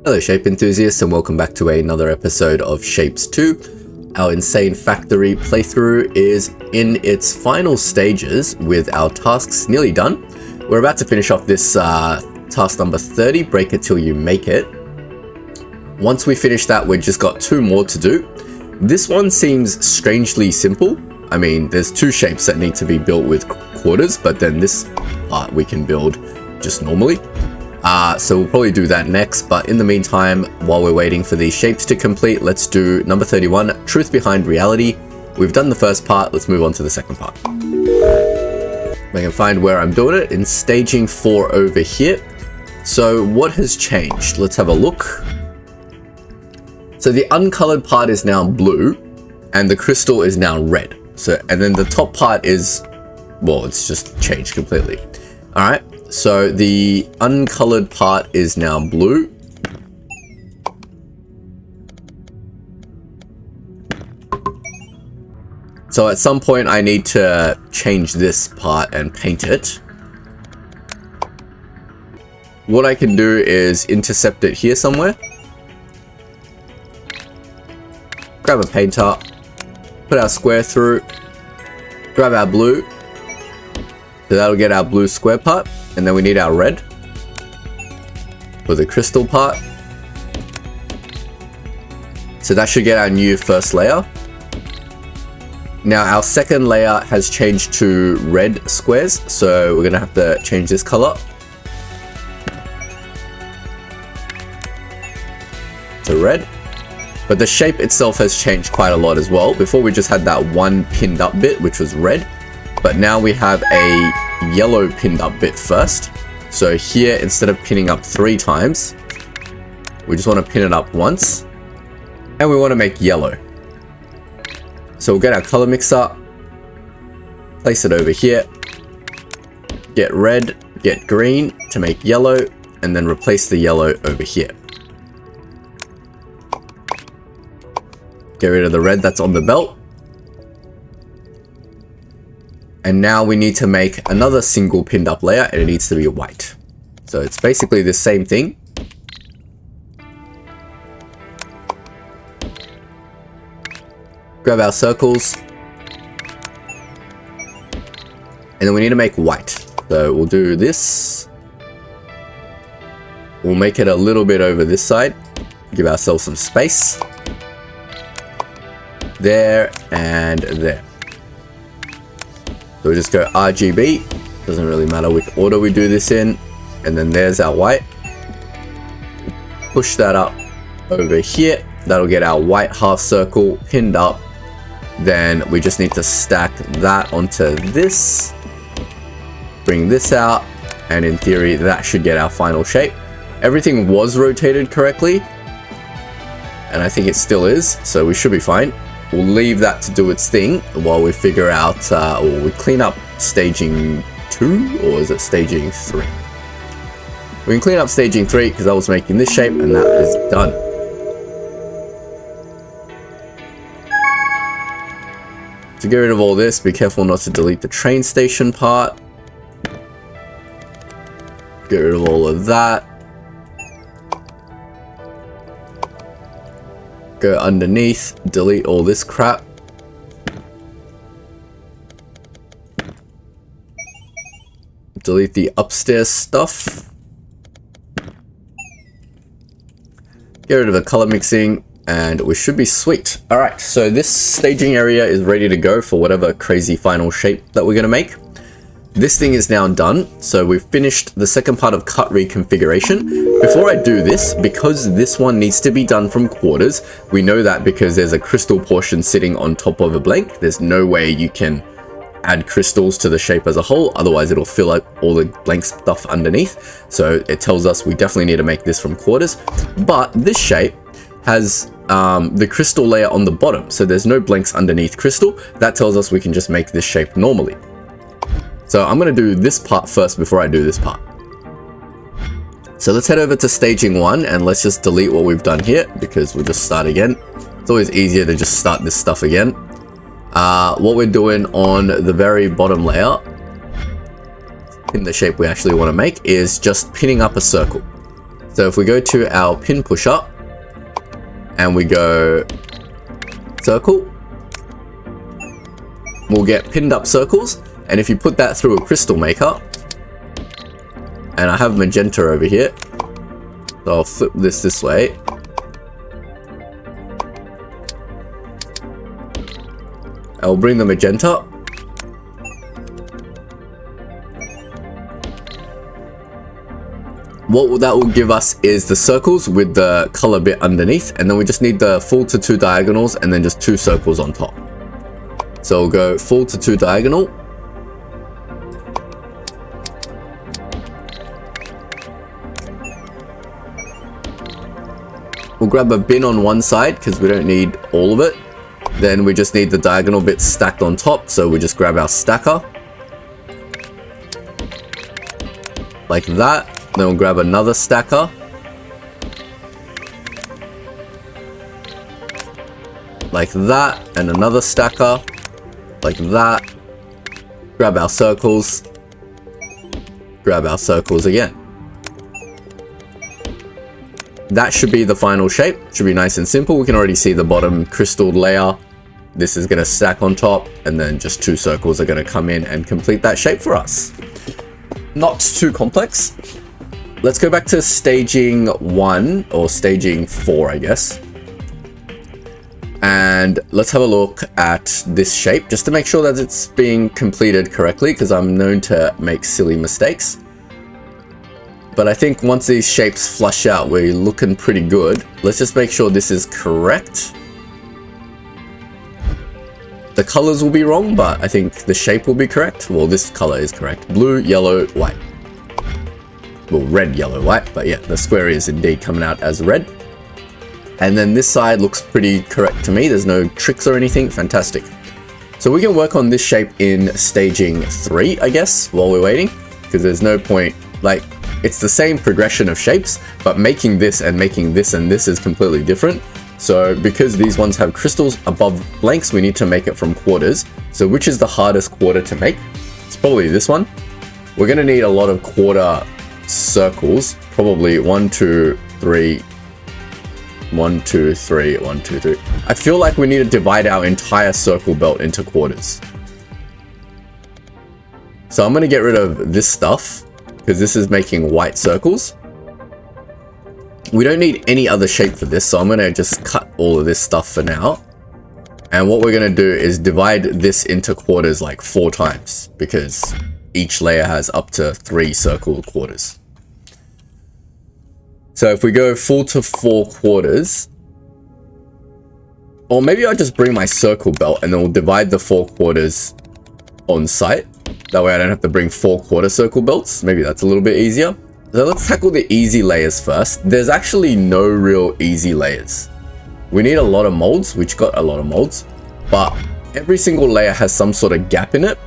Hello shape enthusiasts and welcome back to another episode of Shapez 2. Our insane factory playthrough is in its final stages with our tasks nearly done. We're about to finish off this task number 30, break it till you make it. Once we finish that, we've just got 2 more to do. This one seems strangely simple. I mean, there's 2 shapes that need to be built with quarters, but then this part we can build just normally. So we'll probably do that next, but in the meantime, while we're waiting for these shapes to complete, let's do number 31, Truth Behind Reality. We've done the first part, let's move on to the second part. I can find where I'm doing it in staging 4 over here. So what has changed? Let's have a look. So the uncolored part is now blue and the crystal is now red. So, and then the top part is, well, it's just changed completely. All right. So the uncolored part is now blue. So at some point I need to change this part and paint it. What I can do is intercept it here somewhere. Grab a painter, put our square through, grab our blue. So that'll get our blue square part. And then we need our red for the crystal part. So that should get our new first layer. Now our second layer has changed to red squares. So we're gonna have to change this color to red. But the shape itself has changed quite a lot as well. Before we just had that one pinned up bit, which was red. But now we have a yellow pinned up bit first. So here, instead of pinning up 3 times, we just want to pin it up once. And we want to make yellow. So we'll get our color mixer, place it over here, get red, get green to make yellow, and then replace the yellow over here. Get rid of the red that's on the belt. And now we need to make another single pinned up layer and it needs to be white. So it's basically the same thing. Grab our circles. And then we need to make white. So we'll do this. We'll make it a little bit over this side. Give ourselves some space. There and there. So we just go RGB, doesn't really matter which order we do this in, and then there's our white. Push that up over here, that'll get our white half circle pinned up. Then we just need to stack that onto this, bring this out, and in theory that should get our final shape. Everything was rotated correctly, and I think it still is, so we should be fine. We'll leave that to do its thing while we figure out, or we clean up staging 2, or is it staging 3? We can clean up staging 3 because I was making this shape and that is done. To get rid of all this, be careful not to delete the train station part. Get rid of all of that. Go underneath, delete all this crap. Delete the upstairs stuff. Get rid of the color mixing and we should be sweet. Alright, so this staging area is ready to go for whatever crazy final shape that we're going to make. This thing is now done, so we've finished the second part of cut reconfiguration. Before I do this, because this one needs to be done from quarters, we know that because there's a crystal portion sitting on top of a blank. There's no way you can add crystals to the shape as a whole, otherwise it'll fill up all the blank stuff underneath. So it tells us we definitely need to make this from quarters. But this shape has the crystal layer on the bottom, so there's no blanks underneath crystal. That tells us we can just make this shape normally. So I'm going to do this part first before I do this part. So let's head over to staging 1 and let's just delete what we've done here because we'll just start again. It's always easier to just start this stuff again. What we're doing on the very bottom layer in the shape we actually want to make is just pinning up a circle. So if we go to our pin pusher and we go circle, we'll get pinned up circles. And if you put that through a crystal maker, and I have magenta over here, so I'll flip this way. I'll bring the magenta. What that will give us is the circles with the color bit underneath, and then we just need the full to 2 diagonals and then just 2 circles on top. So we'll go full to 2 diagonal. We'll grab a bin on one side because we don't need all of it. Then we just need the diagonal bits stacked on top, so we just grab our stacker. Like that. Then we'll grab another stacker. Like that, and another stacker. Like that. Grab our circles. Grab our circles again. That should be the final shape. Should be nice and simple. We can already see the bottom crystal layer. This is going to stack on top, and then just 2 circles are going to come in and complete that shape for us. Not too complex. Let's go back to staging 1 or staging 4, I guess. And let's have a look at this shape just to make sure that it's being completed correctly, because I'm known to make silly mistakes. But I think once these shapes flush out, we're looking pretty good. Let's just make sure this is correct. The colors will be wrong, but I think the shape will be correct. Well, this color is correct. Blue, yellow, white. Well, red, yellow, white. But yeah, the square is indeed coming out as red. And then this side looks pretty correct to me. There's no tricks or anything. Fantastic. So we can work on this shape in staging 3, I guess, while we're waiting. Because there's no point, like, it's the same progression of shapes, but making this and making this and this is completely different. So because these ones have crystals above blanks, we need to make it from quarters. So which is the hardest quarter to make? It's probably this one. We're going to need a lot of quarter circles, probably 1, 2, 3, 1, 2, 3, 1, 2, 3. I feel like we need to divide our entire circle belt into quarters. So I'm going to get rid of this stuff, because this is making white circles. We don't need any other shape for this, so I'm going to just cut all of this stuff for now. And what we're going to do is divide this into quarters like 4 times, because each layer has up to 3 circle quarters. So if we go full to 4 quarters, or maybe I'll just bring my circle belt and then we'll divide the 4 quarters on site. That way I don't have to bring 4 quarter circle belts. Maybe that's a little bit easier. So let's tackle the easy layers first. There's actually no real easy layers. We need a lot of molds, which got a lot of molds, but every single layer has some sort of gap in it.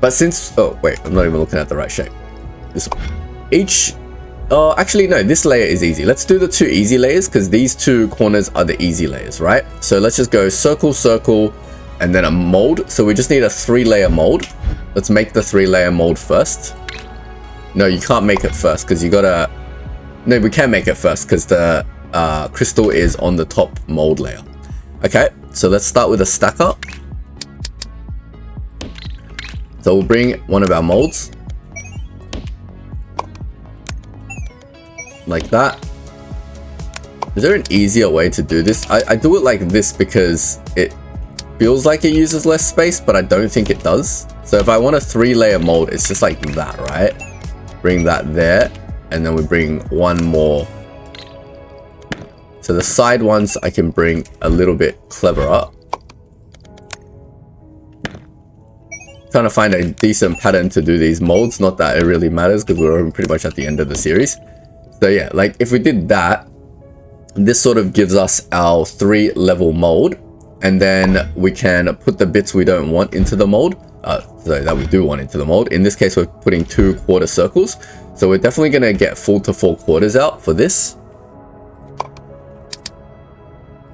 But since, oh wait, I'm not even looking at the right shape. This one. Actually no, this layer is easy. Let's do the 2 easy layers, because these 2 corners are the easy layers, right? So let's just go circle, circle, and then a mold. So we just need a 3-layer mold. Let's make the 3-layer mold first. No, you can't make it first because you gotta... No, we can make it first because the crystal is on the top mold layer. Okay, so let's start with a stacker. So we'll bring one of our molds. Like that. Is there an easier way to do this? I do it like this because it feels like it uses less space, but I don't think it does. So if I want a 3-layer mold, it's just like that, right? Bring that there, and then we bring one more. So the side ones I can bring a little bit cleverer. Trying to find a decent pattern to do these molds. Not that it really matters because we're pretty much at the end of the series. So yeah, like if we did that, this sort of gives us our 3-level mold, and then we can put the bits we don't want into the mold. So that we do want into the mold. In this case, we're putting 2 quarter circles. So we're definitely going to get full to 4 quarters out for this.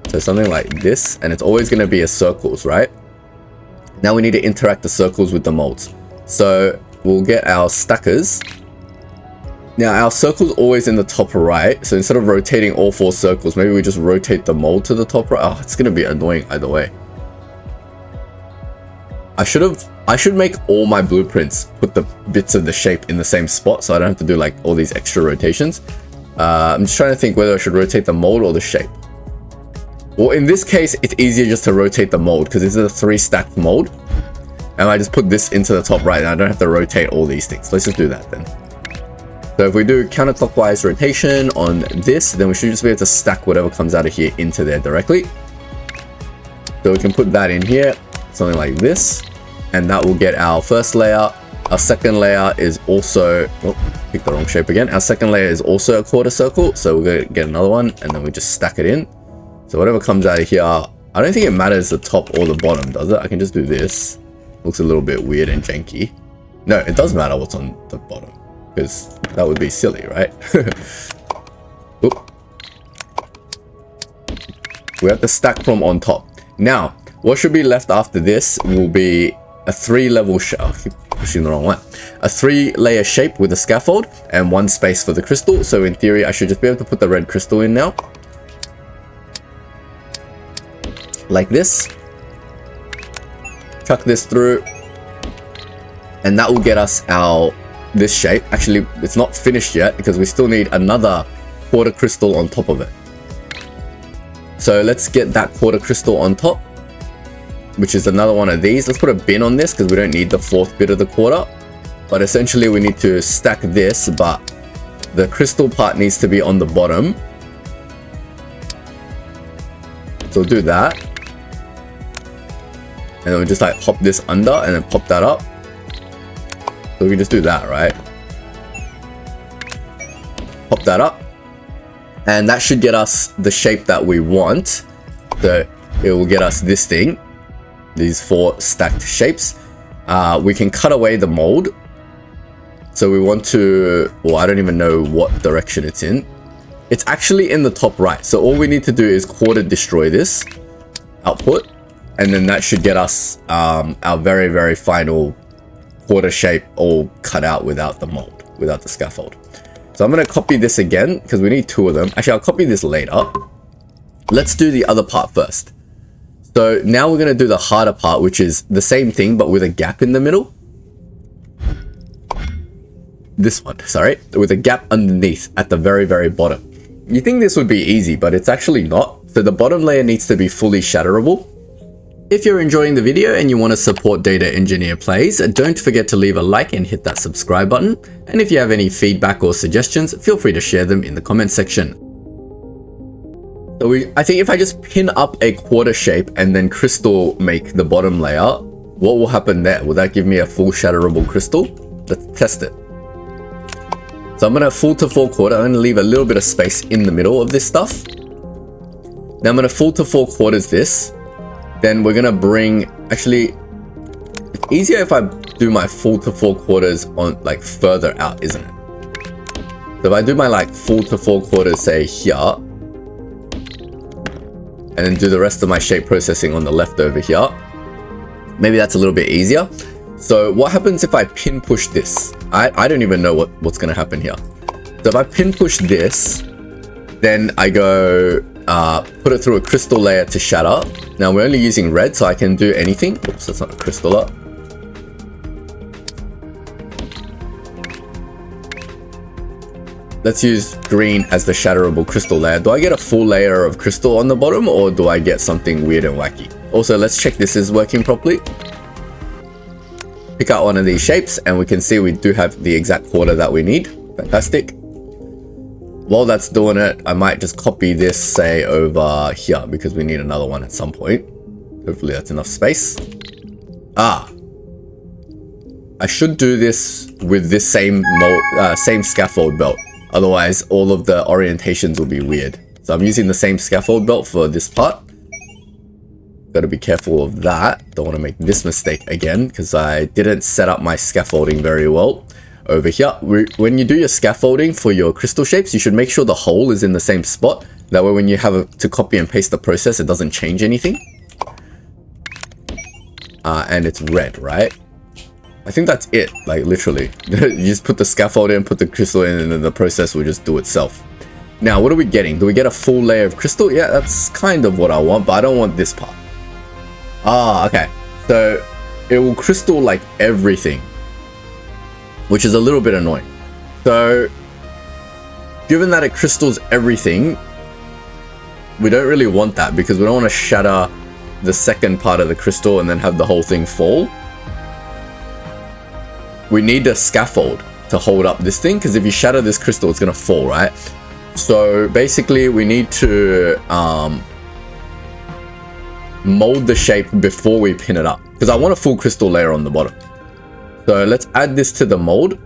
So something like this, and it's always going to be a circles, right? Now we need to interact the circles with the molds. So we'll get our stackers. Now our circle's always in the top right, so instead of rotating all 4 circles, maybe we just rotate the mold to the top right. Oh, it's gonna be annoying either way. I should make all my blueprints put the bits of the shape in the same spot, so I don't have to do like all these extra rotations. I'm just trying to think whether I should rotate the mold or the shape. Well, in this case, it's easier just to rotate the mold because this is a 3 stacked mold. And I just put this into the top right and I don't have to rotate all these things. Let's just do that then. So if we do counterclockwise rotation on this, then we should just be able to stack whatever comes out of here into there directly. So we can put that in here, something like this, and that will get our first layer. Our second layer is also, oh, picked the wrong shape again. Our second layer is also a quarter circle. So we're going to get another one and then we just stack it in. So whatever comes out of here, I don't think it matters the top or the bottom, does it? I can just do this. Looks a little bit weird and janky. No, it does matter what's on the bottom because that would be silly, right? Oop. We have to stack from on top. Now, what should be left after this will be a 3-level I keep pushing the wrong one. A 3-layer shape with a scaffold and 1 space for the crystal. So in theory, I should just be able to put the red crystal in now. Like this. Chuck this through. And that will get us this shape. Actually, it's not finished yet because we still need another quarter crystal on top of it. So let's get that quarter crystal on top, which is another one of these. Let's put a bin on this because we don't need the 4th bit of the quarter. But essentially we need to stack this, but the crystal part needs to be on the bottom. So we'll do that. And then we'll just like pop this under and then pop that up. So we can just do that, right? Pop that up. And that should get us the shape that we want. So it will get us this thing. These 4 stacked shapes. We can cut away the mold. So we want to, well, I don't even know what direction it's in. It's actually in the top right. So all we need to do is quarter destroy this output. And then that should get us our very, very final quarter shape all cut out without the mold, without the scaffold. So I'm going to copy this again because we need 2 of them. Actually, I'll copy this later. Let's do the other part first. So now we're going to do the harder part, which is the same thing, but with a gap in the middle. This one, sorry, with a gap underneath at the very, very bottom. You think this would be easy, but it's actually not. So the bottom layer needs to be fully shatterable. If you're enjoying the video and you want to support Data Engineer Plays, don't forget to leave a like and hit that subscribe button. And if you have any feedback or suggestions, feel free to share them in the comments section. So I think if I just pin up a quarter shape and then crystal make the bottom layer, what will happen there? Will that give me a full shatterable crystal? Let's test it. So I'm going to full to 4 quarter. I'm going to leave a little bit of space in the middle of this stuff. Now I'm going to full to 4 quarters this. Then we're going to bring, actually, it's easier if I do my full to 4 quarters on like further out, isn't it? So if I do my like full to 4 quarters, say here, and then do the rest of my shape processing on the left over here, maybe that's a little bit easier. So what happens if I pin push this? I don't even know what's going to happen here. So if I pin push this, then I go put it through a crystal layer to shatter. Now we're only using red, so I can do anything. Oops, that's not a crystal up. Let's use green as the shatterable crystal layer. Do I get a full layer of crystal on the bottom, or do I get something weird and wacky? Also, let's check this is working properly. Pick out one of these shapes and we can see we do have the exact quarter that we need. Fantastic. While that's doing it, I might just copy this, say, over here because we need another one at some point. Hopefully that's enough space. I should do this with this same scaffold belt. Otherwise, all of the orientations will be weird. So I'm using the same scaffold belt for this part. Gotta be careful of that. Don't want to make this mistake again because I didn't set up my scaffolding very well. Over here, when you do your scaffolding for your crystal shapes, you should make sure the hole is in the same spot. That way when you have to copy and paste the process, it doesn't change anything. And it's red, right? I think that's it, like literally. You just put the scaffold in, put the crystal in, and then the process will just do itself. Now, what are we getting? Do we get a full layer of crystal? Yeah, that's kind of what I want, but I don't want this part. Ah, okay. So it will crystal like everything, which is a little bit annoying. So given that it crystals everything, we don't really want that because we don't want to shatter the second part of the crystal and then have the whole thing fall. We need a scaffold to hold up this thing, because if you shatter this crystal, it's going to fall, right? So basically we need to mold the shape before we pin it up, because I want a full crystal layer on the bottom. So let's add this to the mold.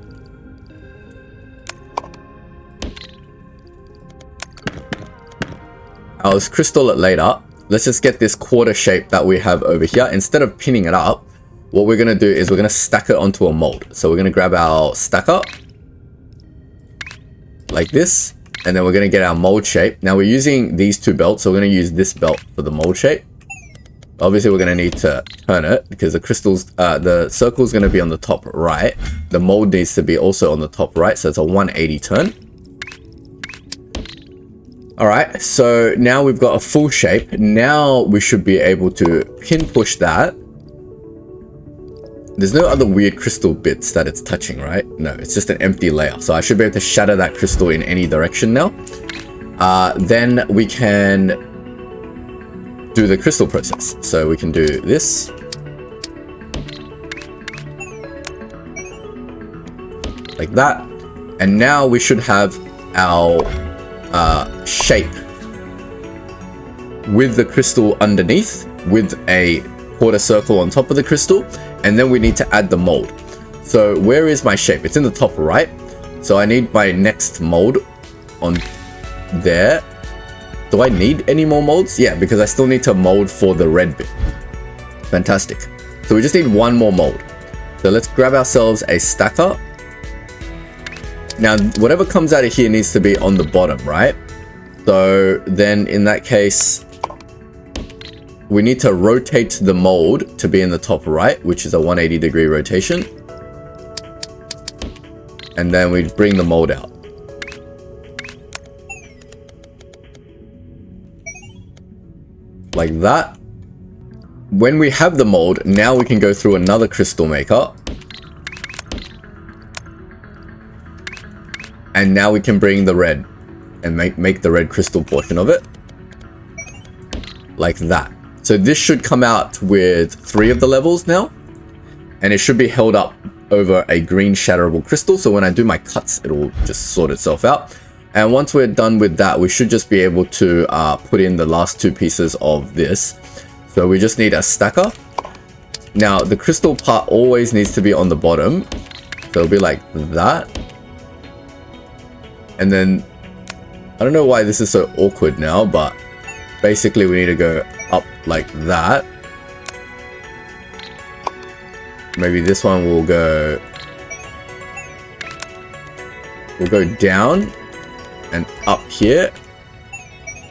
I'll crystal it later. Let's just get this quarter shape that we have over here. Instead of pinning it up, what we're going to do is we're going to stack it onto a mold. So we're going to grab our stacker like this, and then we're going to get our mold shape. Now we're using these two belts, so we're going to use this belt for the mold shape. Obviously we're going to need to turn it because the crystals, the circle is going to be on the top right. The mold needs to be also on the top right, so it's a 180 turn. Alright, so now we've got a full shape. Now we should be able to pin push that. There's no other weird crystal bits that it's touching, right? No, it's just an empty layer. So I should be able to shatter that crystal in any direction now. Then we can do the crystal process. So we can do this. Like that. And now we should have our shape with the crystal underneath, with a quarter circle on top of the crystal, and then we need to add the mold. So where is my shape? It's in the top right. So I need my next mold on there. Do I need any more molds? Yeah, because I still need to mold for the red bit. Fantastic. So we just need one more mold. So let's grab ourselves a stacker. Now, whatever comes out of here needs to be on the bottom, right? So then in that case, we need to rotate the mold to be in the top right, which is a 180-degree rotation. And then we bring the mold out. Like that. When we have the mold, now we can go through another crystal maker. And now we can bring the red and make the red crystal portion of it. Like that. So this should come out with 3 of the levels now. And it should be held up over a green shatterable crystal. So when I do my cuts, it will just sort itself out. And once we're done with that, we should just be able to put in the last 2 pieces of this. So we just need a stacker. Now the crystal part always needs to be on the bottom. So it'll be like that. And then, I don't know why this is so awkward now, but basically we need to go up like that. Maybe this one will go down and up here.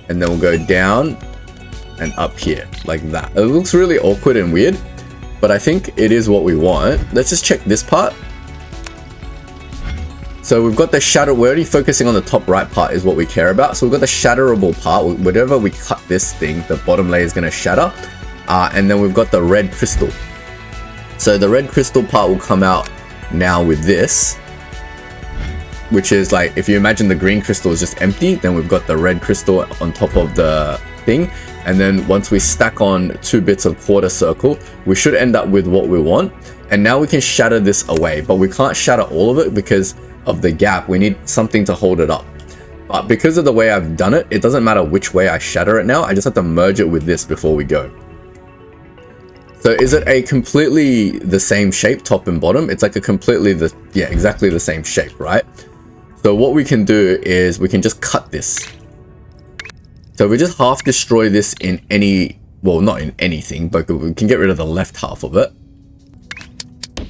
And then we'll go down and up here like that. It looks really awkward and weird, but I think it is what we want. Let's just check this part. So we've got the shatter, we're already focusing on the top right part is what we care about. So we've got the shatterable part. Whenever we cut this thing, the bottom layer is going to shatter. And then we've got the red crystal. So the red crystal part will come out now with this, which is like, if you imagine the green crystal is just empty, then we've got the red crystal on top of the thing. And then once we stack on 2 bits of quarter circle, we should end up with what we want. And now we can shatter this away, but we can't shatter all of it because of the gap. We need something to hold it up. But because of the way I've done it, it doesn't matter which way I shatter it now. I just have to merge it with this before we go. So is it a completely the same shape, top and bottom? It's like a completely exactly the same shape, right? So what we can do is we can just cut this. So if we just half destroy this in any, well, not in anything, but we can get rid of the left half of it.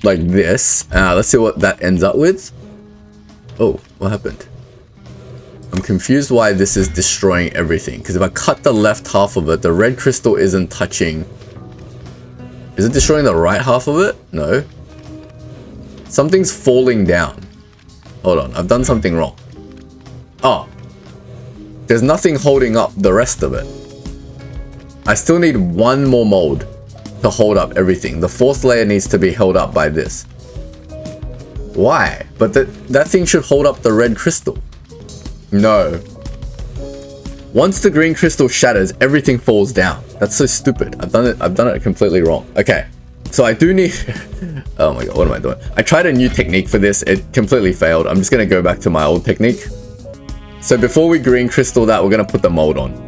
Like this. Let's see what that ends up with. Oh, what happened? I'm confused why this is destroying everything. Because if I cut the left half of it, the red crystal isn't touching. Is it destroying the right half of it? No. Something's falling down. Hold on, I've done something wrong. Oh, there's nothing holding up the rest of it. I still need one more mold to hold up everything. The fourth layer needs to be held up by this. Why? But that thing should hold up the red crystal. No. Once the green crystal shatters, everything falls down. That's so stupid. I've done it completely wrong. Okay. So I do need... Oh my god, what am I doing? I tried a new technique for this. It completely failed. I'm just going to go back to my old technique. So before we green crystal that, we're going to put the mold on.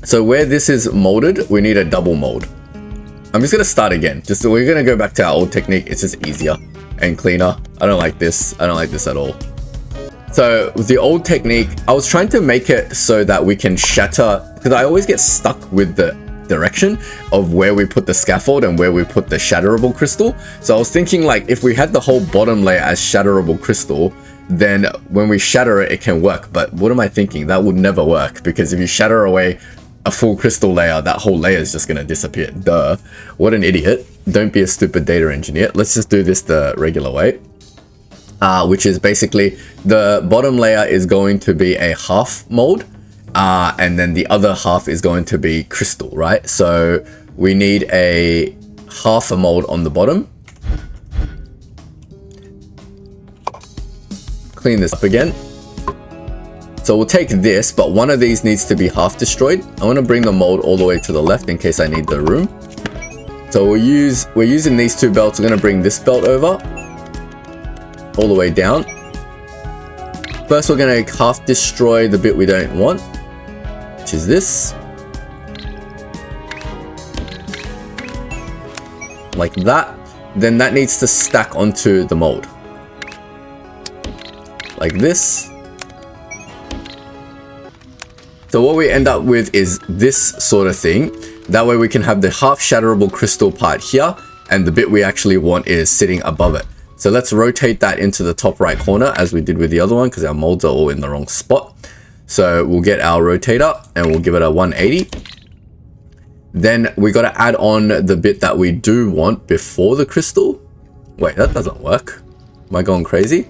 So where this is molded, we need a double mold. I'm just going to start again. We're going to go back to our old technique. It's just easier and cleaner. I don't like this. I don't like this at all. So with the old technique, I was trying to make it so that we can shatter, because I always get stuck with the direction of where we put the scaffold and where we put the shatterable crystal. So I was thinking, like, if we had the whole bottom layer as shatterable crystal, then when we shatter it, it can work. But what am I thinking? That would never work, because if you shatter away a full crystal layer, that whole layer is just going to disappear. Duh. What an idiot. Don't be a stupid data engineer. Let's just do this the regular way. Which is basically the bottom layer is going to be a half mold. And then the other half is going to be crystal, right? So we need a half a mold on the bottom. Clean this up again. So we'll take this, but one of these needs to be half destroyed. I want to bring the mold all the way to the left in case I need the room. So we're using these two belts. We're going to bring this belt over all the way down. First, we're going to half destroy the bit we don't want, which is this. Like that. Then that needs to stack onto the mold. Like this. So what we end up with is this sort of thing. That way we can have the half shatterable crystal part here, and the bit we actually want is sitting above it. So let's rotate that into the top right corner as we did with the other one, because our molds are all in the wrong spot. So we'll get our rotator and we'll give it a 180. Then we got to add on the bit that we do want before the crystal. Wait, that doesn't work. Am I going crazy?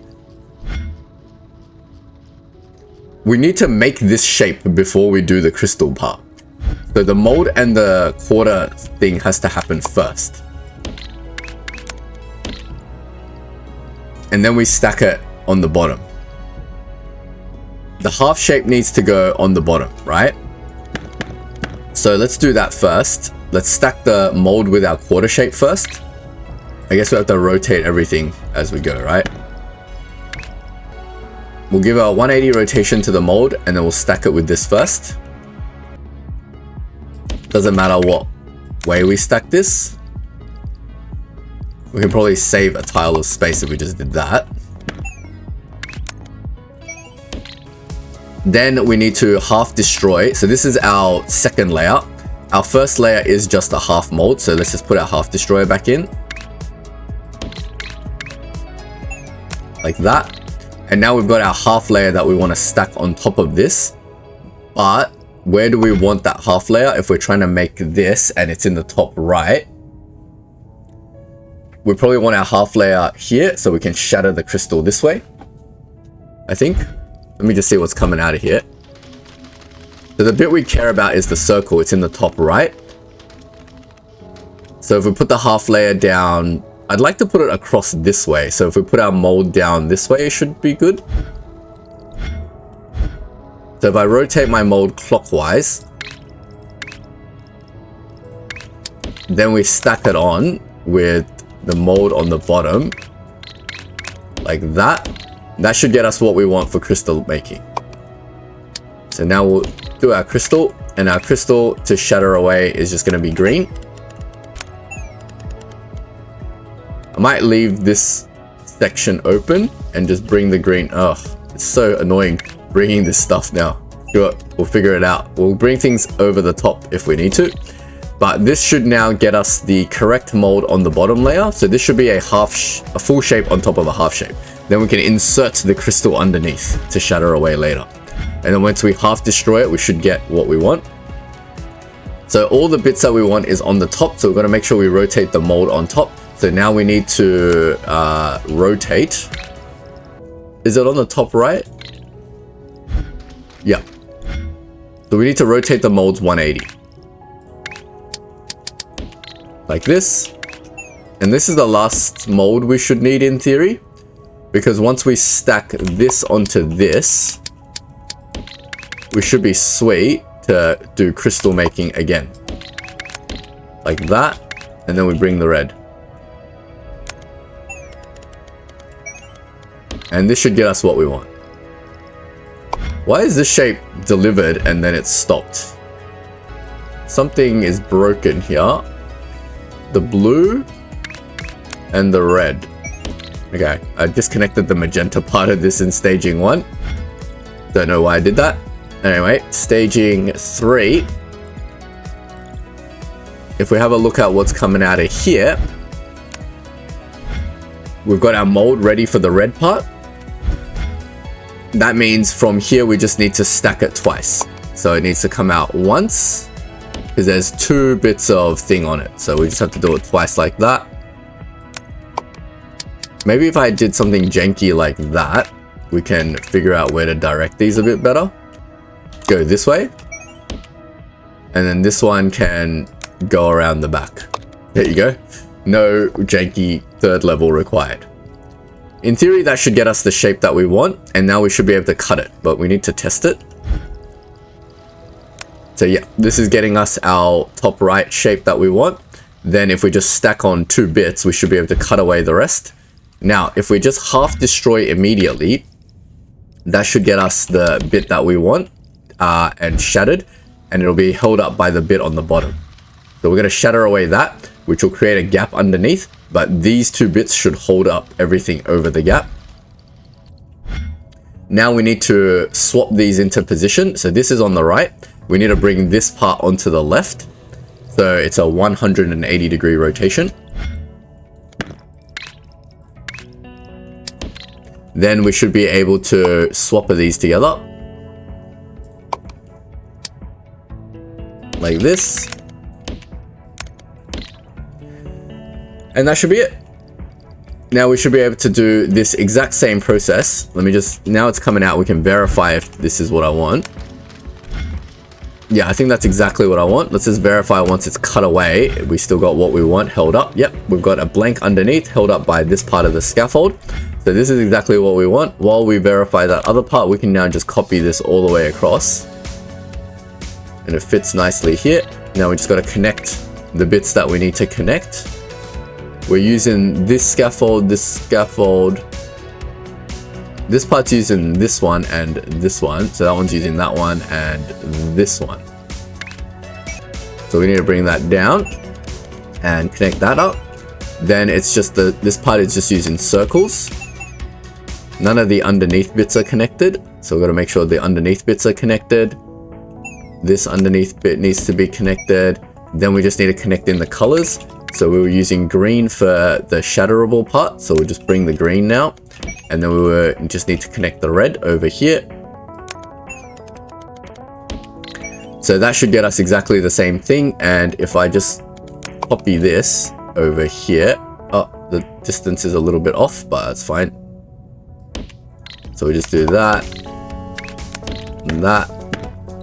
We need to make this shape before we do the crystal part. So the mold and the quarter thing has to happen first. And then we stack it on the bottom. The half shape needs to go on the bottom, right? So let's do that first. Let's stack the mold with our quarter shape first. I guess we have to rotate everything as we go, right? We'll give a 180 rotation to the mold, and then we'll stack it with this first. Doesn't matter what way we stack this. We can probably save a tile of space if we just did that. Then we need to half destroy. So this is our second layer. Our first layer is just a half mold. So let's just put our half destroyer back in. Like that. And now we've got our half layer that we want to stack on top of this. But where do we want that half layer? If we're trying to make this and it's in the top right, we probably want our half layer here so we can shatter the crystal this way, I think. Let me just see what's coming out of here. So the bit we care about is the circle. It's in the top right. So if we put the half layer down, I'd like to put it across this way. So if we put our mold down this way, it should be good. So if I rotate my mold clockwise, then we stack it on with the mold on the bottom, like that. That should get us what we want for crystal making. So now we'll do our crystal, and our crystal to shatter away is just going to be green. I might leave this section open and just bring the green. Oh, it's so annoying bringing this stuff now. Sure, we'll figure it out. We'll bring things over the top if we need to. But this should now get us the correct mold on the bottom layer. So this should be a full shape on top of a half shape. Then we can insert the crystal underneath to shatter away later. And then once we half destroy it, we should get what we want. So all the bits that we want is on the top. So we're going to make sure we rotate the mold on top So now we need to rotate. Is it on the top right? Yeah. So we need to rotate the molds 180. Like this. And this is the last mold we should need in theory. Because once we stack this onto this, we should be sweet to do crystal making again. Like that. And then we bring the red. And this should get us what we want. Why is this shape delivered and then it's stopped? Something is broken here. The blue and the red. Okay, I disconnected the magenta part of this in staging 1. Don't know why I did that. Anyway, staging 3. If we have a look at what's coming out of here, we've got our mold ready for the red part. That means from here we just need to stack it twice. So it needs to come out once, because there's 2 bits of thing on it. So we just have to do it twice like that. Maybe if I did something janky like that, we can figure out where to direct these a bit better. Go this way. And then this one can go around the back. There you go. No janky 3rd level required. In theory, that should get us the shape that we want, and now we should be able to cut it, but we need to test it. So yeah, this is getting us our top right shape that we want. Then if we just stack on 2 bits, we should be able to cut away the rest. Now, if we just half destroy immediately, that should get us the bit that we want and shattered, and it'll be held up by the bit on the bottom. So we're going to shatter away that, which will create a gap underneath, but these 2 bits should hold up everything over the gap. Now we need to swap these into position. So this is on the right. We need to bring this part onto the left. So it's a 180-degree rotation. Then we should be able to swap these together. Like this. And that should be it. Now we should be able to do this exact same process. Let me just, now it's coming out, we can verify if this is what I want. Yeah, I think that's exactly what I want. Let's just verify once it's cut away. We still got what we want held up. Yep, we've got a blank underneath held up by this part of the scaffold. So this is exactly what we want. While we verify that other part, we can now just copy this all the way across. And it fits nicely here. Now we just got to connect the bits that we need to connect. We're using this scaffold, this part's using this one and this one. So that one's using that one and this one. So we need to bring that down and connect that up. Then it's just this part is just using circles. None of the underneath bits are connected. So we've got to make sure the underneath bits are connected. This underneath bit needs to be connected. Then we just need to connect in the colors. So we were using green for the shatterable part. So we'll just bring the green now. And then we just need to connect the red over here. So that should get us exactly the same thing. And if I just copy this over here. Oh, the distance is a little bit off, but that's fine. So we just do that. And that.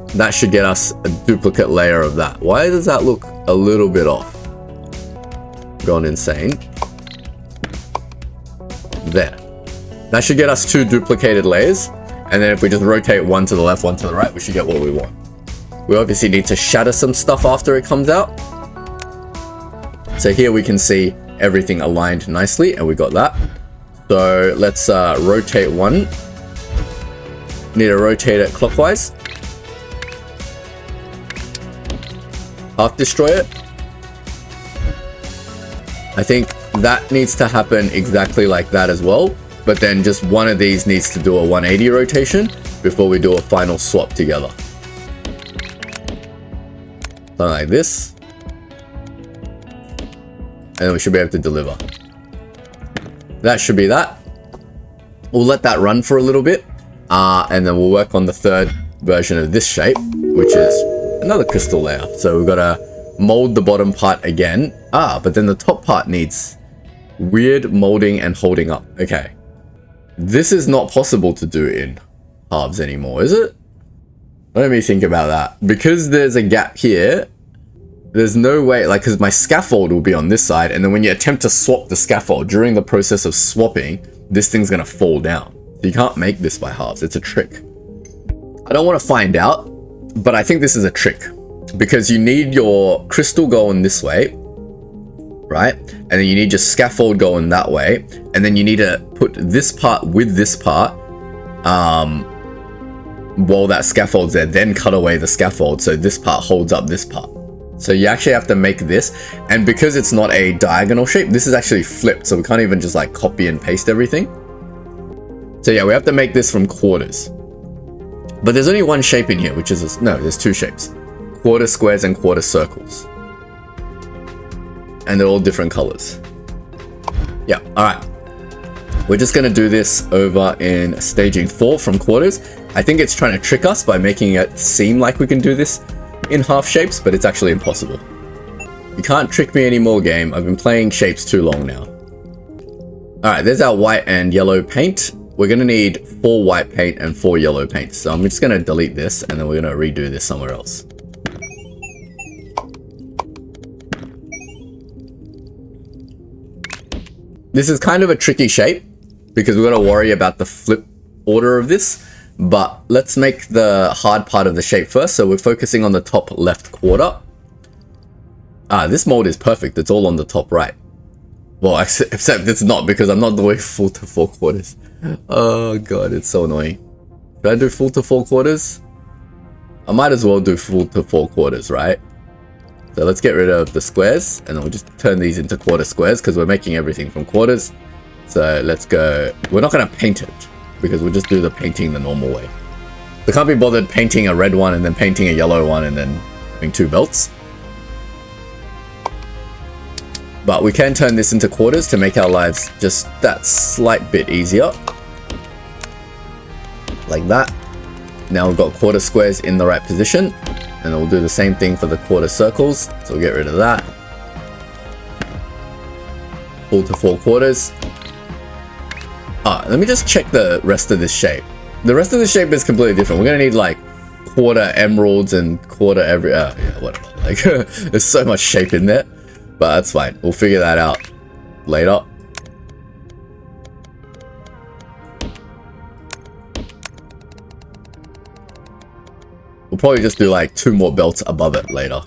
That should get us a duplicate layer of that. Why does that look a little bit off? Gone insane. There. That should get us 2 duplicated layers. And then if we just rotate one to the left, one to the right, we should get what we want. We obviously need to shatter some stuff after it comes out. So here we can see everything aligned nicely, and we got that. So let's rotate one. Need to rotate it clockwise. Half destroy it. I think that needs to happen exactly like that as well. But then just one of these needs to do a 180 rotation before we do a final swap together. Something like this. And then we should be able to deliver. That should be that. We'll let that run for a little bit. And then we'll work on the third version of this shape, which is another crystal layer. So we've got to mold the bottom part again. But then the top part needs Weird molding and holding up. Okay. This is not possible to do in halves anymore, is it? Let me think about that. Because there's a gap here, there's no way, like, because my scaffold will be on this side, and then when you attempt to swap the scaffold, during the process of swapping, this thing's gonna fall down. So you can't make this by halves, it's a trick. I don't want to find out, but I think this is a trick. Because you need your crystal going this way, right? And then you need your scaffold going that way, and then you need to put this part with this part, while that scaffold's there, then cut away the scaffold so this part holds up this part. So you actually have to make this, and because it's not a diagonal shape, this is actually flipped, so we can't even just like copy and paste everything. So yeah, we have to make this from quarters. But there's only one shape in here, which is, no, there's two shapes. Quarter squares and quarter circles. And they're all different colors. Yeah, alright. We're just gonna do this over in staging 4 from quarters. I think it's trying to trick us by making it seem like we can do this in half shapes, but it's actually impossible. You can't trick me anymore, game. I've been playing shapes too long now. Alright, there's our white and yellow paint. We're gonna need 4 white paint and 4 yellow paint. So I'm just gonna delete this and then we're gonna redo this somewhere else. This is kind of a tricky shape because we've got to worry about the flip order of this, but let's make the hard part of the shape first. So we're focusing on the top left quarter. This mold is perfect. It's all on the top right. Well, except it's not because I'm not doing full to 4 quarters. Oh god, it's so annoying. Should I do full to 4 quarters? I might as well do full to 4 quarters, right? So let's get rid of the squares and then we'll just turn these into quarter squares because we're making everything from quarters. So let's go. We're not going to paint it because we'll just do the painting the normal way. I can't be bothered painting a red one and then painting a yellow one and then having 2 belts. But we can turn this into quarters to make our lives just that slight bit easier. Like that. Now we've got quarter squares in the right position. And then we'll do the same thing for the quarter circles. So we'll get rid of that. Full to 4 quarters. Let me just check the rest of this shape. The rest of the shape is completely different. We're going to need like quarter emeralds and quarter every... yeah, whatever. Like, there's so much shape in there. But that's fine. We'll figure that out later. We'll probably just do like 2 more belts above it later.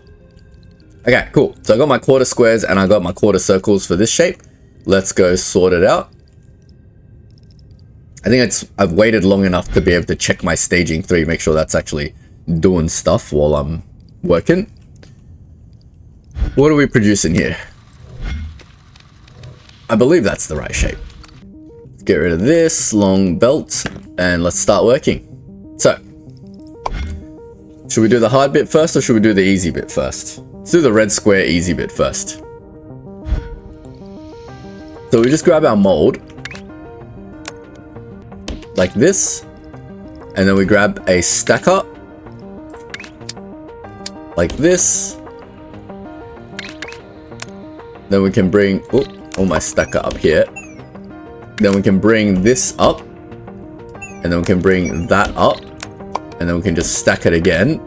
Okay, cool. So I got my quarter squares and I got my quarter circles for this shape. Let's go sort it out. I think I've waited long enough to be able to check my staging 3, make sure that's actually doing stuff while I'm working. What are we producing here? I believe that's the right shape. Let's get rid of this long belt and let's start working. So, should we do the hard bit first or should we do the easy bit first? Let's do the red square easy bit first. So we just grab our mold like this, and then we grab a stacker like this. Then we can bring my stacker up here. Then we can bring this up, and then we can bring that up, and then we can just stack it again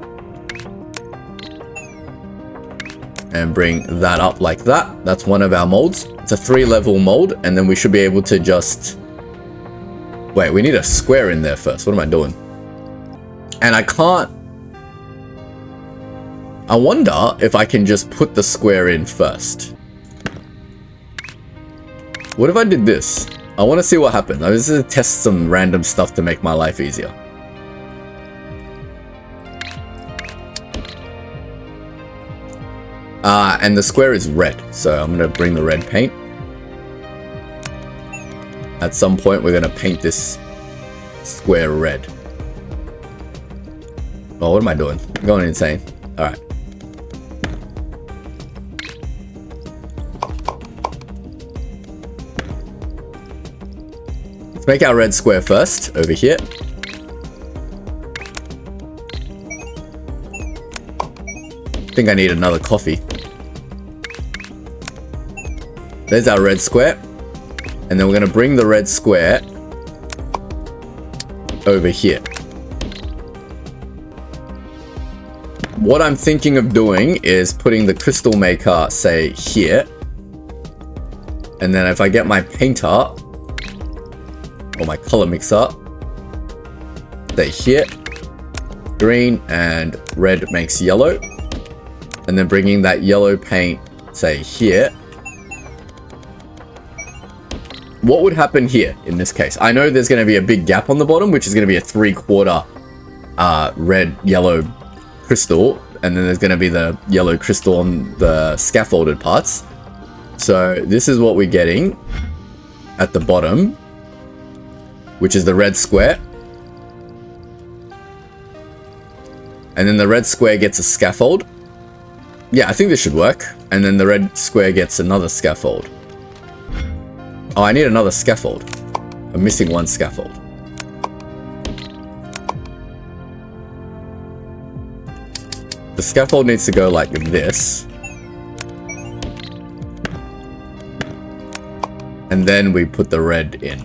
and bring that up like that. That's one of our molds. It's a 3-level mold, and then we should be able to just... Wait, we need a square in there first. What am I doing? And I can't... I wonder if I can just put the square in first. What if I did this? I want to see what happens. I just want to test some random stuff to make my life easier. And the square is red, so I'm going to bring the red paint. At some point, we're going to paint this square red. Oh, what am I doing? I'm going insane. Alright. Let's make our red square first, over here. I think I need another coffee. There's our red square. And then we're going to bring the red square over here. What I'm thinking of doing is putting the crystal maker, say, here. And then if I get my painter, or my color mixer, say here, green and red makes yellow. And then bringing that yellow paint, say, here. What would happen here in this case? I know there's going to be a big gap on the bottom, which is going to be a 3/4 red, yellow crystal. And then there's going to be the yellow crystal on the scaffolded parts. So this is what we're getting at the bottom, which is the red square. And then the red square gets a scaffold. Yeah, I think this should work. And then the red square gets another scaffold. Oh, I need another scaffold. I'm missing one scaffold. The scaffold needs to go like this. And then we put the red in.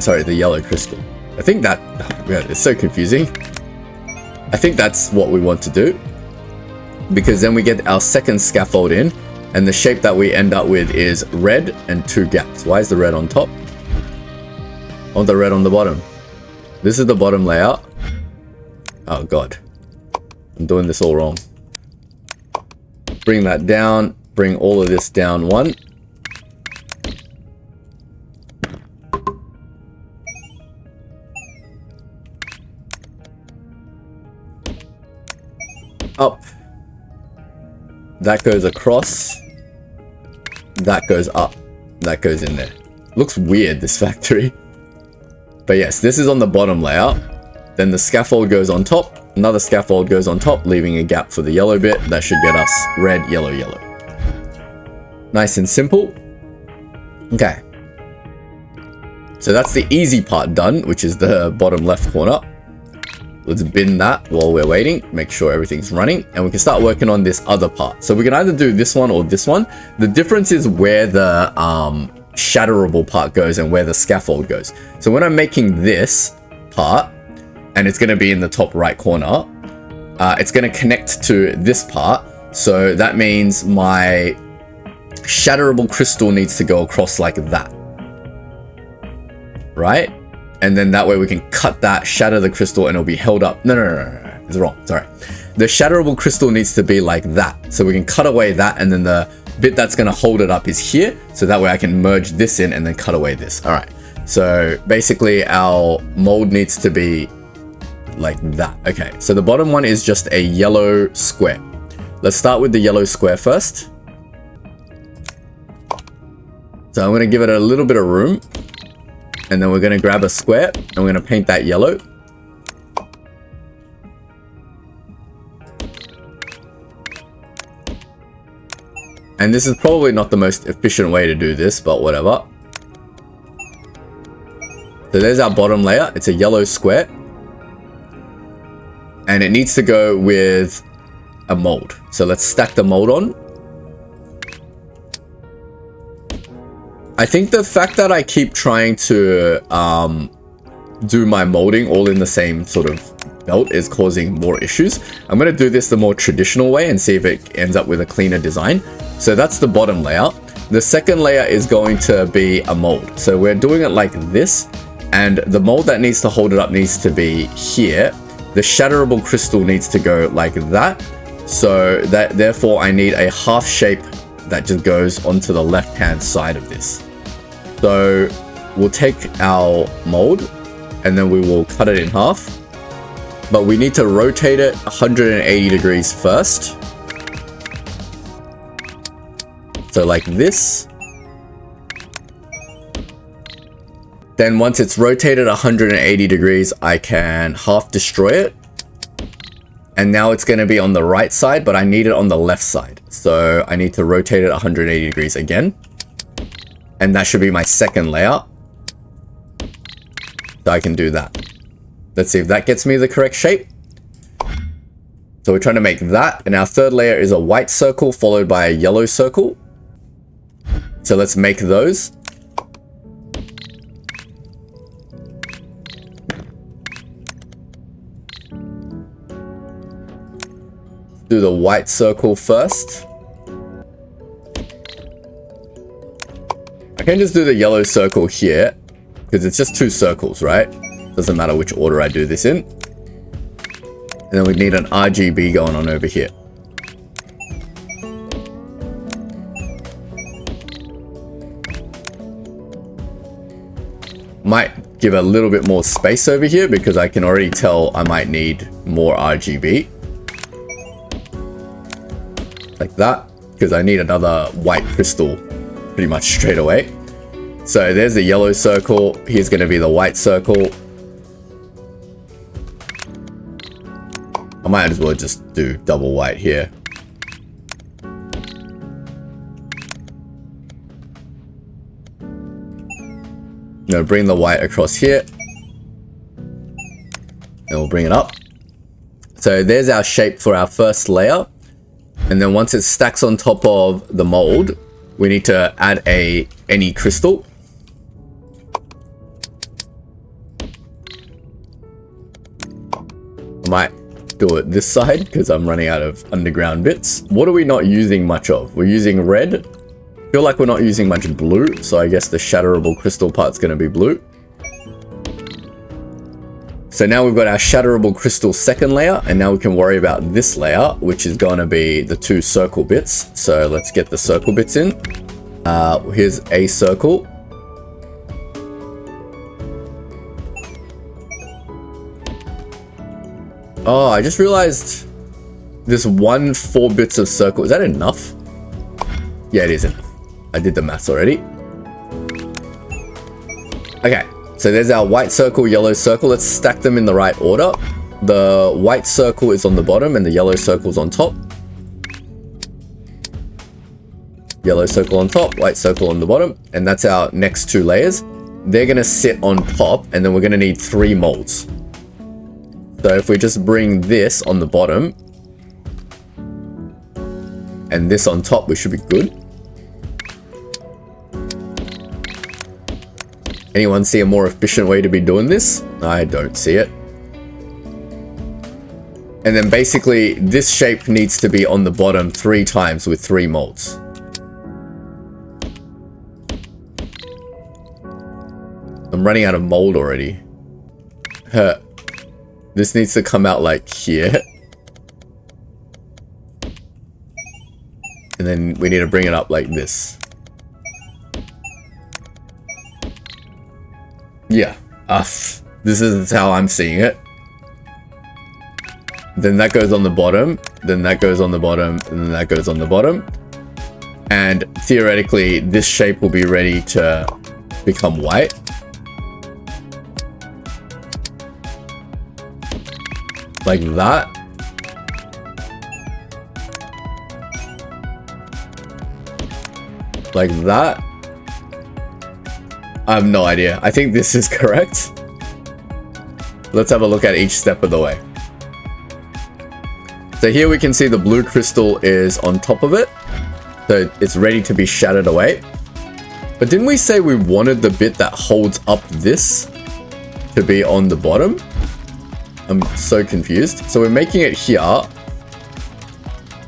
Sorry, the yellow crystal. I think that... Oh, God, it's so confusing. I think that's what we want to do. Because then we get our second scaffold in. And the shape that we end up with is red and 2 gaps. Why is the red on top? I want the red on the bottom. This is the bottom layout. Oh, God. I'm doing this all wrong. Bring that down. Bring all of this down 1. Up. That goes across. That goes up. That goes in there. Looks weird, this factory. But yes, this is on the bottom layout. Then the scaffold goes on top. Another scaffold goes on top, leaving a gap for the yellow bit. That should get us red, yellow, yellow. Nice and simple. Okay. So that's the easy part done, which is the bottom left corner. Let's bin that while we're waiting. Make sure everything's running. And we can start working on this other part. So we can either do this one or this one. The difference is where the shatterable part goes and where the scaffold goes. So when I'm making this part, and it's going to be in the top right corner, it's going to connect to this part. So that means my shatterable crystal needs to go across like that. Right? And then that way we can cut that, shatter the crystal, and it'll be held up. No. It's wrong. Sorry. The shatterable crystal needs to be like that. So we can cut away that, and then the bit that's going to hold it up is here. So that way I can merge this in and then cut away this. All right. So basically our mold needs to be like that. Okay. So the bottom one is just a yellow square. Let's start with the yellow square first. So I'm going to give it a little bit of room. And then we're going to grab a square and we're going to paint that yellow. And this is probably not the most efficient way to do this, but whatever. So there's our bottom layer. It's a yellow square. And it needs to go with a mold. So let's stack the mold on. I think the fact that I keep trying to do my molding all in the same sort of belt is causing more issues. I'm going to do this the more traditional way and see if it ends up with a cleaner design. So that's the bottom layer. The second layer is going to be a mold. So we're doing it like this, and the mold that needs to hold it up needs to be here. The shatterable crystal needs to go like that. So that therefore I need a half shape that just goes onto the left-hand side of this. So we'll take our mold and then we will cut it in half, but we need to rotate it 180 degrees first. So like this. Then once it's rotated 180 degrees, I can half destroy it. And now it's going to be on the right side, but I need it on the left side. So I need to rotate it 180 degrees again. And that should be my second layer. So I can do that. Let's see if that gets me the correct shape. So we're trying to make that, and our third layer is a white circle followed by a yellow circle. So let's make those. Do the white circle first. I can just do the yellow circle here, because it's just 2 circles, right? Doesn't matter which order I do this in. And then we need an RGB going on over here. Might give a little bit more space over here because I can already tell I might need more RGB. Like that, because I need another white crystal pretty much straight away. So there's the yellow circle. Here's going to be the white circle. I might as well just do double white here. Now bring the white across here. And we'll bring it up. So there's our shape for our first layer. And then once it stacks on top of the mold, we need to add any crystal. I might do it this side because I'm running out of underground bits. What are we not using much of? We're using red. I feel like we're not using much blue, so I guess the shatterable crystal part's going to be blue. So now we've got our shatterable crystal second layer, and now we can worry about this layer, which is going to be the 2 circle bits. So let's get the circle bits in. Here's a circle. Oh, I just realized this 4 bits of circle. Is that enough? Yeah, it is enough. I did the maths already. Okay. So there's our white circle, yellow circle. Let's stack them in the right order. The white circle is on the bottom and the yellow circle is on top. Yellow circle on top, white circle on the bottom. And that's our next 2 layers. They're going to sit on top, and then we're going to need 3 molds. So if we just bring this on the bottom and this on top, we should be good. Anyone see a more efficient way to be doing this? I don't see it. And then basically this shape needs to be on the bottom 3 times with 3 molds. I'm running out of mold already. This needs to come out like here. And then we need to bring it up like this. Yeah, this is how I'm seeing it. Then that goes on the bottom, then that goes on the bottom, and then that goes on the bottom. And theoretically, this shape will be ready to become white. Like that. Like that. I have no idea. I think this is correct. Let's have a look at each step of the way. So here we can see the blue crystal is on top of it. So it's ready to be shattered away. But didn't we say we wanted the bit that holds up this to be on the bottom? I'm so confused. So we're making it here.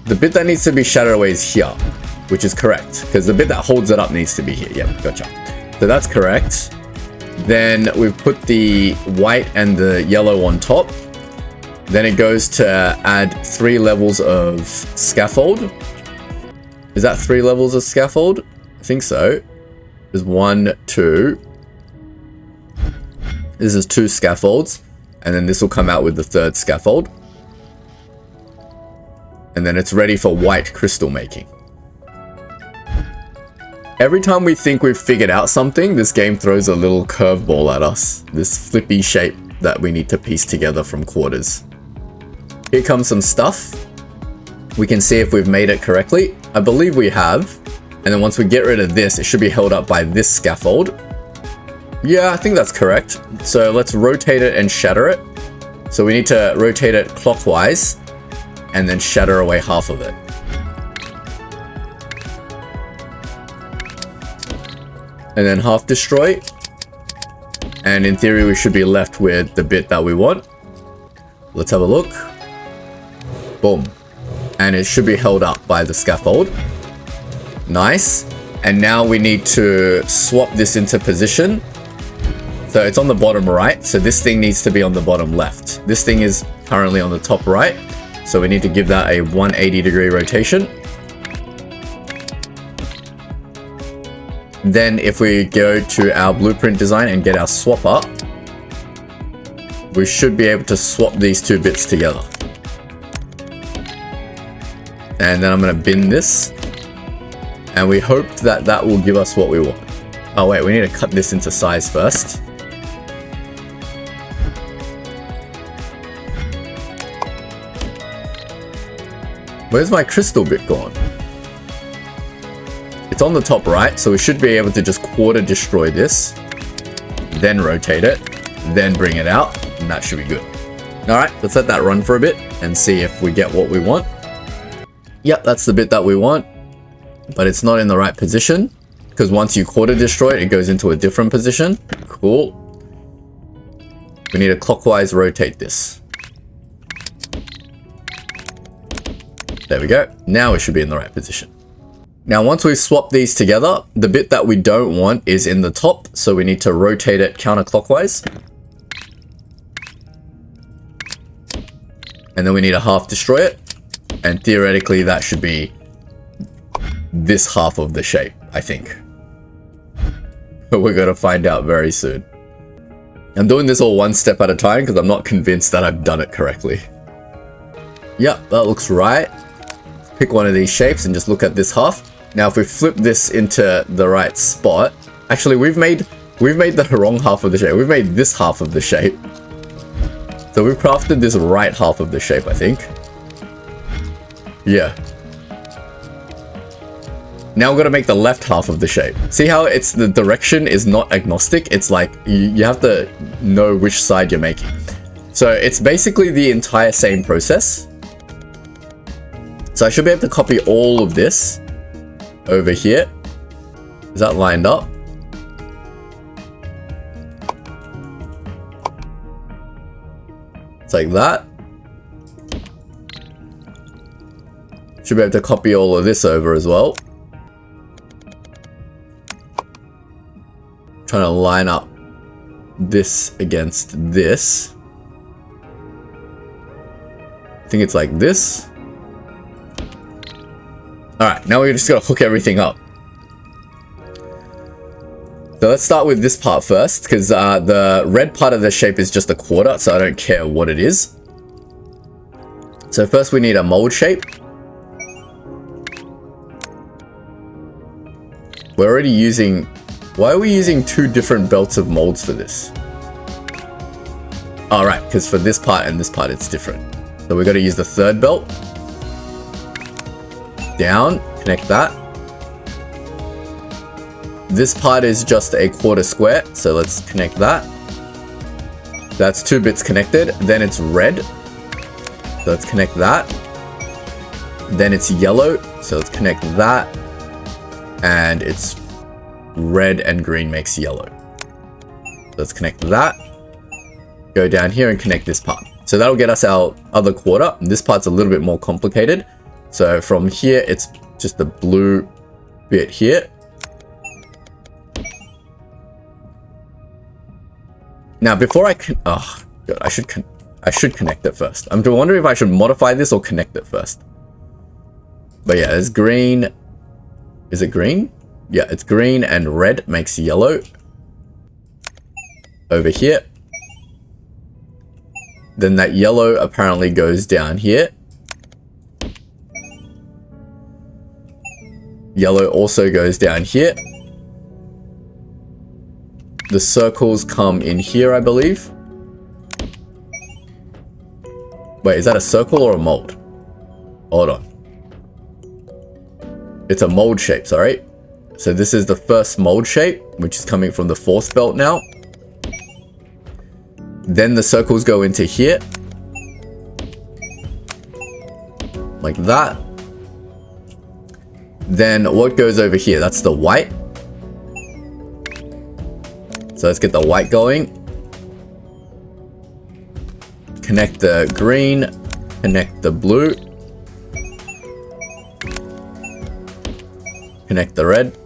The bit that needs to be shattered away is here, which is correct. Because the bit that holds it up needs to be here. Yeah, gotcha. So that's correct. Then we've put the white and the yellow on top. Then it goes to add 3 levels of scaffold. Is that 3 levels of scaffold? I think so. There's 1, 2. This is 2 scaffolds. And then this will come out with the 3rd scaffold. And then it's ready for white crystal making. Every time we think we've figured out something, this game throws a little curveball at us. This flippy shape that we need to piece together from quarters. Here comes some stuff. We can see if we've made it correctly. I believe we have. And then once we get rid of this, it should be held up by this scaffold. Yeah, I think that's correct. So let's rotate it and shatter it. So we need to rotate it clockwise. and then shatter away half of it. And then half destroy. And in theory, we should be left with the bit that we want. Let's have a look. Boom. And it should be held up by the scaffold. Nice. And now we need to swap this into position. So it's on the bottom right. So this thing needs to be on the bottom left. This thing is currently on the top right. So we need to give that a 180-degree rotation. Then if we go to our blueprint design and get our swapper, we should be able to swap these two bits together. And then I'm going to bin this. And we hope that that will give us what we want. Oh wait, we need to cut this into size first. Where's my crystal bit gone? It's on the top right, so we should be able to just quarter destroy this, then rotate it, then bring it out, and that should be good. Alright, let's let that run for a bit and see if we get what we want. Yep, that's the bit that we want, but it's not in the right position, because once you quarter destroy it, it goes into a different position. Cool. We need to clockwise rotate this. There we go. Now it should be in the right position. Now, once we swap these together, the bit that we don't want is in the top, so we need to rotate it counterclockwise. And then we need to half destroy it. And theoretically, that should be this half of the shape, I think. But we're going to find out very soon. I'm doing this all one step at a time because I'm not convinced that I've done it correctly. Yep, that looks right. Pick one of these shapes and just look at this half. Now, if we flip this into the right spot, actually, we've made the wrong half of the shape. We've made this half of the shape. So we've crafted this right half of the shape, I think. Yeah. Now we're gonna make the left half of the shape. See how it's the direction is not agnostic? It's like you have to know which side you're making. So it's basically the entire same process. So I should be able to copy all of this over here. Is that lined up? It's like that. Should be able to copy all of this over as well. Trying to line up this against this. I think it's like this. Alright, now we're just gonna hook everything up. So let's start with this part first, because the red part of the shape is just a quarter, so I don't care what it is. So first we need a mold shape. We're already using... Why are we using two different belts of molds for this? Alright, because for this part and this part it's different. So we're going to use the third belt. Down, connect that. This part is just a quarter square, so let's connect that. That's two bits connected. Then it's red, so let's connect that. Then it's yellow, so let's connect that. And it's red and green makes yellow. Let's connect that. Go down here and connect this part. So that'll get us our other quarter. This part's a little bit more complicated. So from here, it's just the blue bit here. Now, before I can, oh god, I should connect it first. I'm wondering if I should modify this or connect it first. But yeah, it's green. Is it green? Yeah, it's green and red makes yellow. Over here. Then that yellow apparently goes down here. Yellow also goes down here. The circles come in here, I believe. Wait, is that a circle or a mold? Hold on. It's a mold shape, sorry. So this is the first mold shape, which is coming from the fourth belt now. Then the circles go into here. like that. Then what goes over here? That's the white. So let's get the white going. Connect the green, connect the blue, connect the red.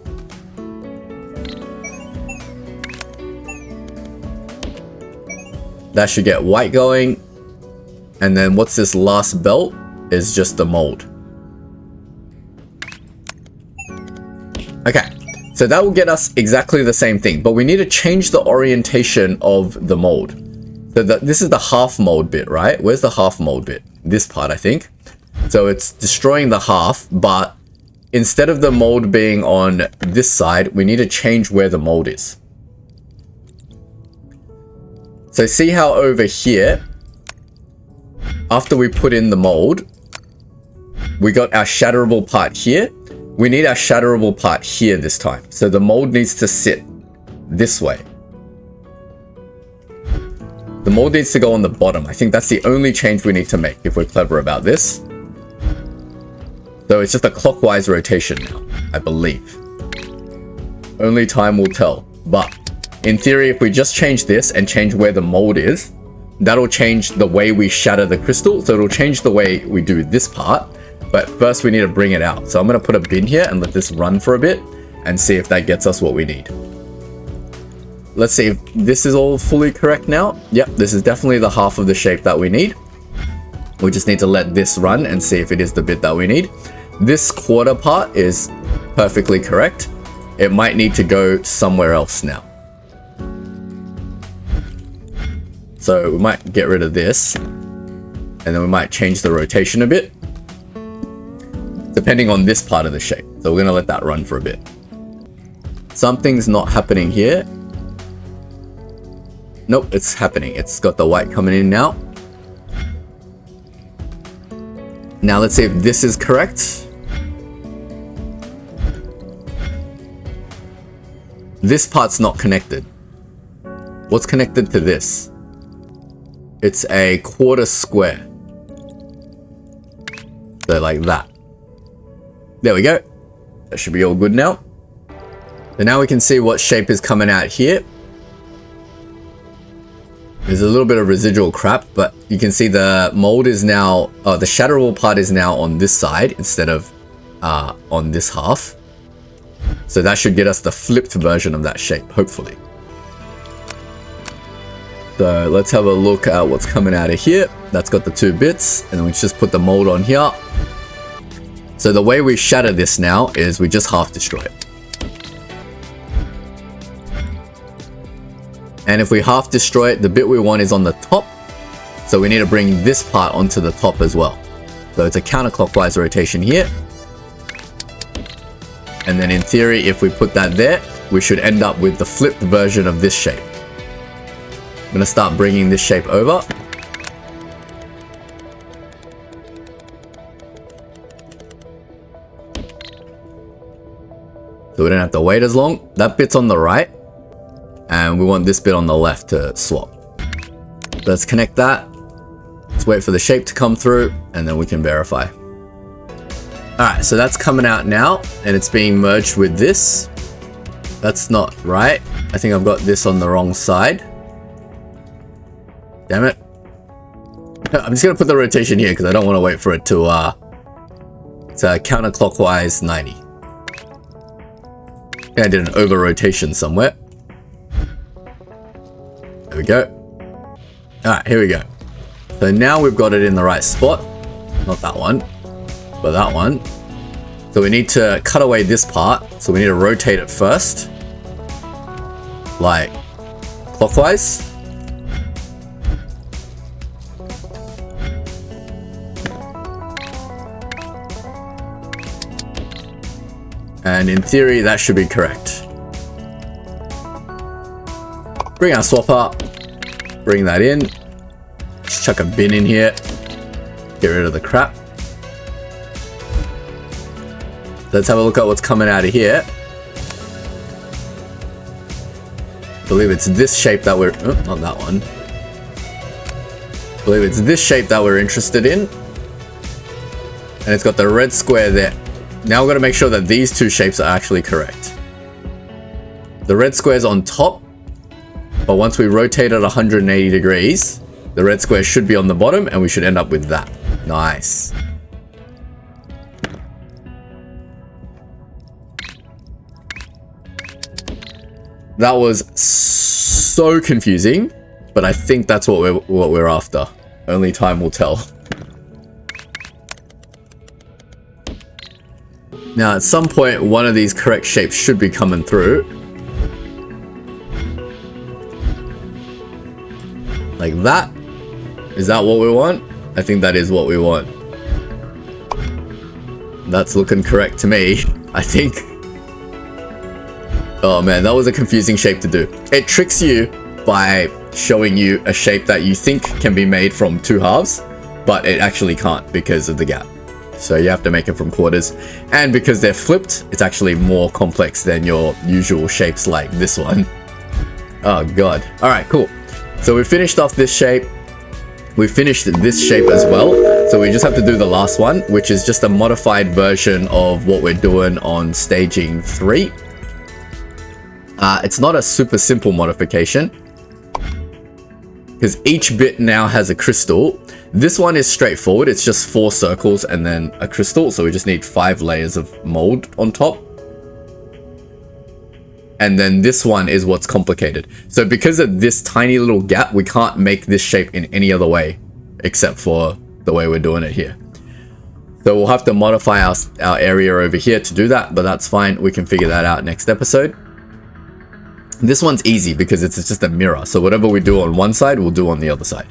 That should get white going. And then what's this last belt? Is just the mold. Okay, so that will get us exactly the same thing, but we need to change the orientation of the mold. So this is the half mold bit, right? Where's the half mold bit? This part, I think. So it's destroying the half, but instead of the mold being on this side, we need to change where the mold is. So see how over here, after we put in the mold, we got our shatterable part here. We need our shatterable part here this time. So the mold needs to sit this way. The mold needs to go on the bottom. I think that's the only change we need to make if we're clever about this. So it's just a clockwise rotation now, I believe. Only time will tell. But in theory, if we just change this and change where the mold is, that'll change the way we shatter the crystal. So it'll change the way we do this part. But first we need to bring it out. So I'm going to put a bin here and let this run for a bit and see if that gets us what we need. Let's see if this is all fully correct now. Yep, this is definitely the half of the shape that we need. We just need to let this run and see if it is the bit that we need. This quarter part is perfectly correct. It might need to go somewhere else now. So we might get rid of this and then we might change the rotation a bit, depending on this part of the shape. So we're going to let that run for a bit. Something's not happening here. Nope, it's happening. It's got the white coming in now. Now let's see if this is correct. This part's not connected. What's connected to this? It's a quarter square. So like that. There we go. That should be all good now. So now we can see what shape is coming out here. There's a little bit of residual crap, but you can see the mold is now, the shatterable part is now on this side instead of on this half. So that should get us the flipped version of that shape, hopefully. So let's have a look at what's coming out of here. That's got the two bits, and then we just put the mold on here. So the way we shatter this now is we just half destroy it. And if we half destroy it, the bit we want is on the top. So we need to bring this part onto the top as well. So it's a counterclockwise rotation here. And then in theory, if we put that there, we should end up with the flipped version of this shape. I'm going to start bringing this shape over. So we don't have to wait as long. That bit's on the right. And we want this bit on the left to swap. Let's connect that. Let's wait for the shape to come through and then we can verify. Alright, so that's coming out now and it's being merged with this. That's not right. I think I've got this on the wrong side. Damn it. I'm just going to put the rotation here because I don't want to wait for it to it's a counterclockwise 90. I did an over rotation somewhere. There we go. Alright, here we go. So now we've got it in the right spot. Not that one, but that one. So we need to cut away this part. So we need to rotate it first. Like clockwise. And in theory, that should be correct. Bring our swapper, bring that in, just chuck a bin in here, get rid of the crap. Let's have a look at what's coming out of here. I believe it's this shape that we're, oh, not that one. I believe it's this shape that we're interested in. and it's got the red square there. Now we're going to make sure that these two shapes are actually correct. The red square is on top, but once we rotate it 180 degrees, the red square should be on the bottom, and we should end up with that. Nice. That was so confusing, but I think that's what we're after. Only time will tell. Now, at some point, one of these correct shapes should be coming through. Like that. Is that what we want? I think that is what we want. That's looking correct to me, I think. Oh man, that was a confusing shape to do. It tricks you by showing you a shape that you think can be made from two halves, but it actually can't because of the gap. So you have to make it from quarters. And because they're flipped, it's actually more complex than your usual shapes like this one. Oh god. Alright, cool. So we finished off this shape. We finished this shape as well. So we just have to do the last one, which is just a modified version of what we're doing on staging 3. It's not a super simple modification, because each bit now has a crystal. This one is straightforward. It's just 4 circles and then a crystal. So we just need 5 layers of mold on top. And then this one is what's complicated. So because of this tiny little gap, we can't make this shape in any other way except for the way we're doing it here. So we'll have to modify our area over here to do that, but that's fine. We can figure that out next episode. This one's easy because it's just a mirror. So whatever we do on one side, we'll do on the other side.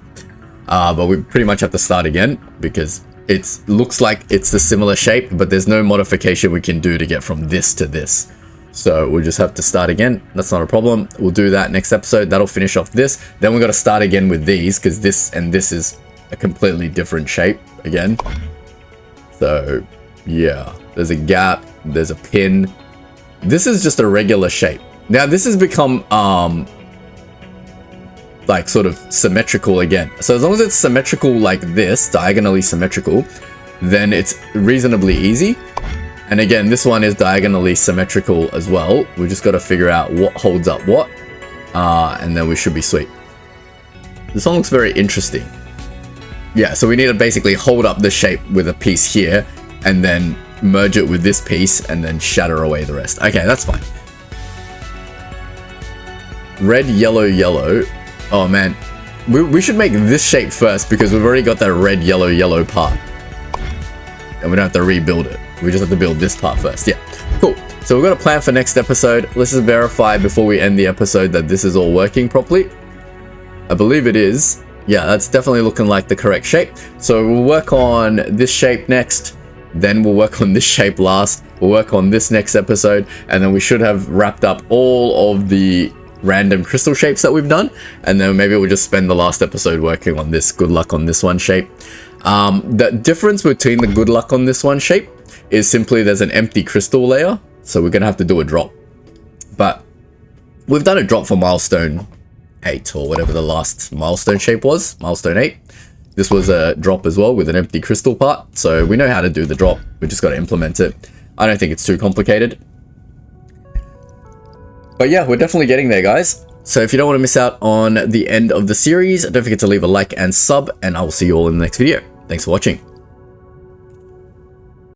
But we pretty much have to start again because it looks like it's a similar shape, but there's no modification we can do to get from this to this. So we'll just have to start again. That's not a problem. We'll do that next episode. That'll finish off this. Then we've got to start again with these because this and this is a completely different shape again. So yeah, there's a gap. There's a pin. This is just a regular shape. Now this has become like sort of symmetrical again. So as long as it's symmetrical like this, diagonally symmetrical, then it's reasonably easy. And again, this one is diagonally symmetrical as well. We just got to figure out what holds up what, and then we should be sweet. This one looks very interesting. Yeah, so we need to basically hold up the shape with a piece here, and then merge it with this piece, and then shatter away the rest. Okay, that's fine. Red, yellow, yellow. Oh man, we should make this shape first because we've already got that red, yellow, yellow part. And we don't have to rebuild it. We just have to build this part first. Yeah, cool. So we've got a plan for next episode. Let's just verify before we end the episode that this is all working properly. I believe it is. Yeah, that's definitely looking like the correct shape. So we'll work on this shape next. Then we'll work on this shape last. We'll work on this next episode. And then we should have wrapped up all of the random crystal shapes that we've done, and then maybe we'll just spend the last episode working on this. Good luck on this one shape. The difference between the good luck on this one shape is simply there's an empty crystal layer, so we're gonna have to do a drop. But we've done a drop for milestone 8 or whatever the last milestone shape was, milestone 8. This was a drop as well with an empty crystal part, so we know how to do the drop. We just got to implement it. I don't think it's too complicated. But yeah, we're definitely getting there, guys. So if you don't want to miss out on the end of the series, don't forget to leave a like and sub, and I will see you all in the next video. Thanks for watching.